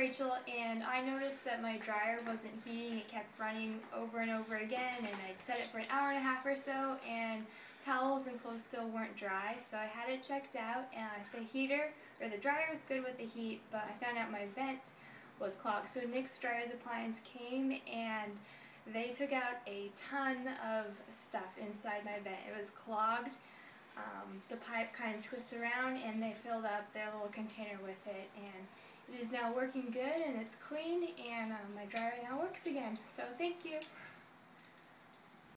Rachel, and I noticed that my dryer wasn't heating. It kept running over and over again, and I'd set it for an hour and a half or so, and towels and clothes still weren't dry, so I had it checked out, and the dryer was good with the heat, but I found out my vent was clogged. So Nick's Dryers Appliance came, and they took out a ton of stuff inside my vent. It was clogged. The pipe kind of twists around, and they filled up their little container with it, and it is now working good, and it's clean, and my dryer now works again. So thank you.